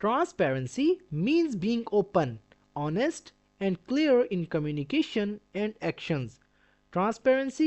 Transparency means being open, honest and clear in communication and actions. Transparency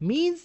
Means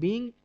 being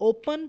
Open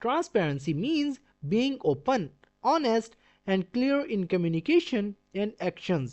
Transparency means being open, honest and clear in communication and actions.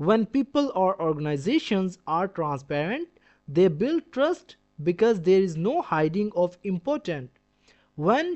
When people or organizations are transparent, they build trust because there is no hiding of important. When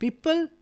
People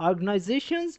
Organizations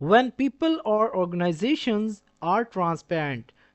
When people or organizations are transparent,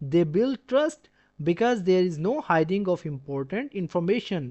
They build trust because there is no hiding of important information,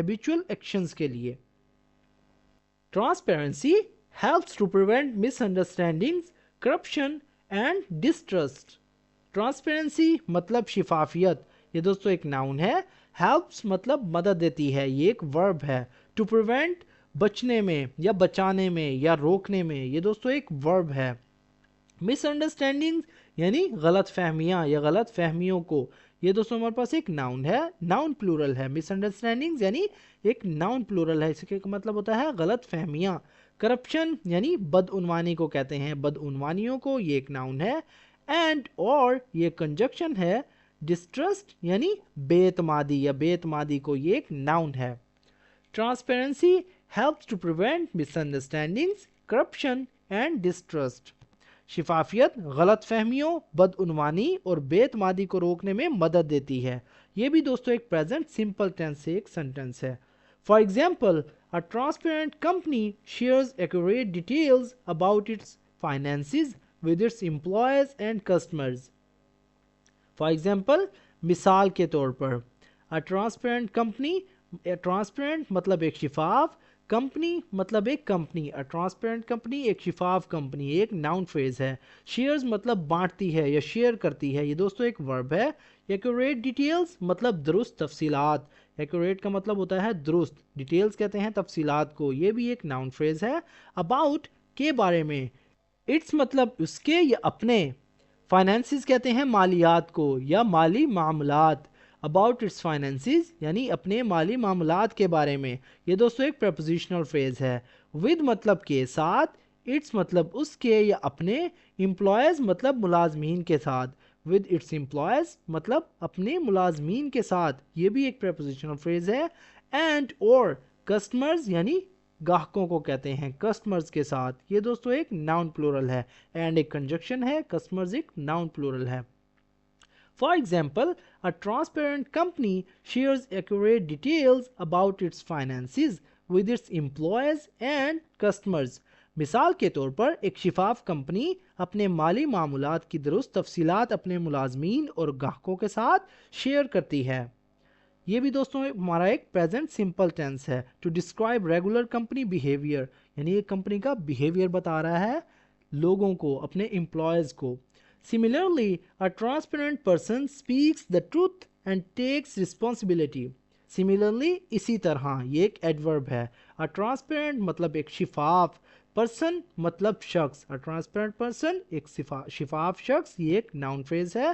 habitual actions کے لیے. Transparency helps to prevent misunderstandings, corruption and distrust. Transparency مطلب شفافیت. یہ دوستو ایک noun ہے. helps مطلب مدد دیتی ہے. یہ ایک ورب ہے. to prevent بچنے میں یا بچانے میں یا روکنے میں. یہ دوستو ایک ورب ہے. مس انڈرسٹینڈنگ یعنی غلط فہمیاں یا غلط فہمیوں کو. یہ دوستوں ہمارے پاس ایک ناؤن ہے. ناؤن پلورل ہے. مس انڈرسٹینڈنگ یعنی ایک ناؤن پلورل ہے. اس کا مطلب ہوتا ہے غلط فہمیاں. کرپشن یعنی بدعنوانی کو کہتے ہیں. بدعنوانیوں کو. یہ ایک ناؤن ہے. اینڈ اور یہ کنجکشن ہے. ڈسٹرسٹ یعنی بے اعتمادی یا بے اعتمادی کو. یہ ایک ناؤن ہے. Transparency helps to prevent misunderstandings, corruption and distrust. شفافیت غلط فہمیوں، بدعنوانی اور بے اعتمادی کو روکنے میں مدد دیتی ہے. یہ بھی دوستو ایک پریزنٹ سمپل ٹینس سے ایک سنٹنس ہے. For example a transparent company shares accurate details about its finances with its employees and customers. For example مثال کے طور پر a transparent company. ٹرانسپیرنٹ مطلب ایک شفاف. کمپنی مطلب ایک کمپنی. ٹرانسپیرنٹ کمپنی ایک شفاف کمپنی. ایک ناؤن فریز ہے. شیئرز مطلب بانٹتی ہے یا شیئر کرتی ہے. یہ دوستو ایک ورب ہے. ایکوریٹ ڈیٹیلز مطلب درست تفصیلات. ایکوریٹ کا مطلب ہوتا ہے درست. ڈیٹیلز کہتے ہیں تفصیلات کو. یہ بھی ایک ناؤن فریز ہے. اباؤٹ کے بارے میں. اٹس مطلب اس کے یا اپنے. فائنینسز کہتے ہیں مالیات کو یا مالی معاملات. about its finances یعنی اپنے مالی معاملات کے بارے میں. یہ دوستو ایک prepositional phrase ہے. with مطلب کے ساتھ. its مطلب اس کے یا اپنے. employees مطلب ملازمین کے ساتھ. with its employees مطلب اپنے ملازمین کے ساتھ. یہ بھی ایک prepositional phrase ہے. and or customers یعنی گاہکوں کو کہتے ہیں. customers کے ساتھ. یہ دوستو ایک noun plural ہے. and ایک conjunction ہے. customers ایک noun plural ہے. For example, a transparent company shares accurate details about its finances with its employees and customers. مثال کے طور پر ایک شفاف کمپنی اپنے مالی معاملات کی درست تفصیلات اپنے ملازمین اور گاہکوں کے ساتھ شیئر کرتی ہے. یہ بھی دوستوں ہمارا ایک present simple tense ہے. To describe regular company behavior یعنی ایک کمپنی کا behavior بتا رہا ہے لوگوں کو, اپنے employees کو. Similarly, a transparent person speaks the truth and takes responsibility. Similarly, اسی طرح. یہ ایک adverb ہے. A transparent مطلب ایک شفاف. person مطلب شخص. A transparent person ایک شفاف شخص. یہ ایک noun phrase ہے.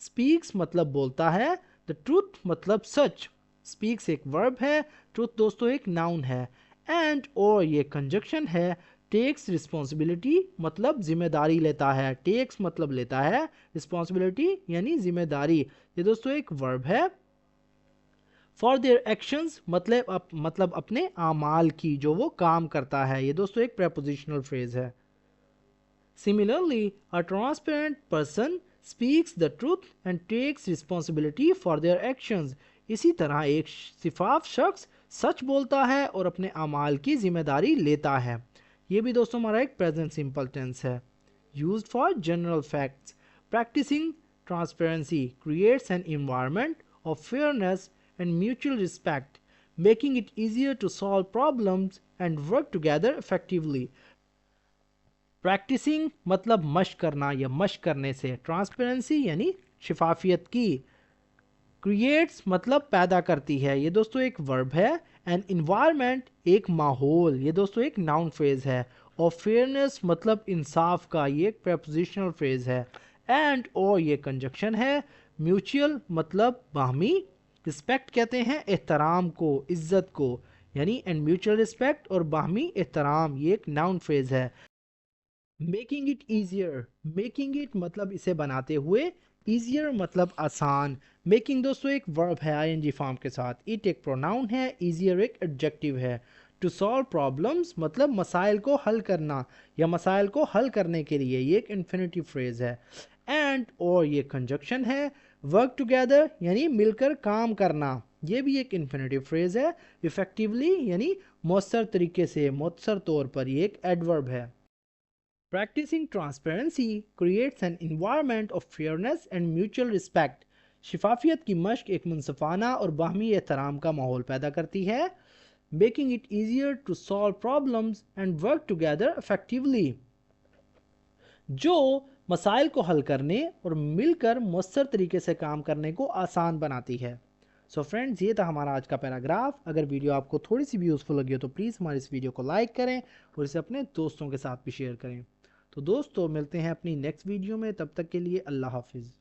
speaks مطلب بولتا ہے. the truth مطلب سچ. speaks ایک verb ہے. truth دوستو ایک noun ہے. and or یہ conjunction ہے. ٹیکس رسپانسبلٹی مطلب ذمہ داری لیتا ہے. ٹیکس مطلب لیتا ہے. رسپانسبلٹی یعنی ذمہ داری. یہ دوستو ایک ورب ہے. فار دیئر ایکشنز مطلب اپنے اعمال کی جو وہ کام کرتا ہے. یہ دوستو ایک پریپوزیشنل فریز ہے. Similarly, a transparent person speaks the truth and takes responsibility for their actions. اسی طرح ایک شفاف شخص سچ بولتا ہے اور اپنے اعمال کی ذمہ داری لیتا ہے. یہ بھی دوستوں ہمارا ایک present simple tense ہے. Used for general facts. Practicing transparency creates an environment of fairness and mutual respect, making it easier to solve problems and work together effectively. Practicing مطلب مشق کرنا یا مشق کرنے سے. Transparency یعنی شفافیت کی. Creates مطلب پیدا کرتی ہے. یہ دوستو ایک verb ہے. An environment ایک ماحول. یہ دوستو ایک noun phrase ہے. اور fairness مطلب انصاف کا. یہ ایک prepositional phrase ہے. And or یہ conjunction ہے. Mutual مطلب باہمی. Respect کہتے ہیں احترام کو, عزت کو. یعنی and mutual respect اور باہمی احترام. یہ ایک noun phrase ہے. Making it easier. Making it مطلب اسے بناتے ہوئے. easier مطلب آسان. making دوستو ایک verb ہے ing فارم کے ساتھ. it ایک pronoun ہے. easier ایک adjective ہے. to solve problems مطلب مسائل کو حل کرنا یا مسائل کو حل کرنے کے لیے. یہ ایک infinitive phrase ہے. and or یہ conjunction ہے. work together یعنی مل کر کام کرنا. یہ بھی ایک infinitive phrase ہے. effectively یعنی مؤثر طریقے سے, مؤثر طور پر. یہ ایک adverb ہے. Practicing transparency creates an environment of fairness and mutual respect. شفافیت کی مشق ایک منصفانہ اور باہمی احترام کا ماحول پیدا کرتی ہے، making it easier to solve problems and work together effectively، جو مسائل کو حل کرنے اور مل کر مؤثر طریقے سے کام کرنے کو آسان بناتی ہے۔ سو فرینڈز، یہ تھا ہمارا آج کا پیراگراف۔ اگر ویڈیو آپ کو تھوڑی سی بھی یوزفل لگی ہو تو پلیز ہماری اس ویڈیو کو لائک کریں اور اسے اپنے دوستوں کے ساتھ بھی شیئر کریں۔ تو دوستو، ملتے ہیں اپنی نیکسٹ ویڈیو میں، تب تک کے لیے اللہ حافظ۔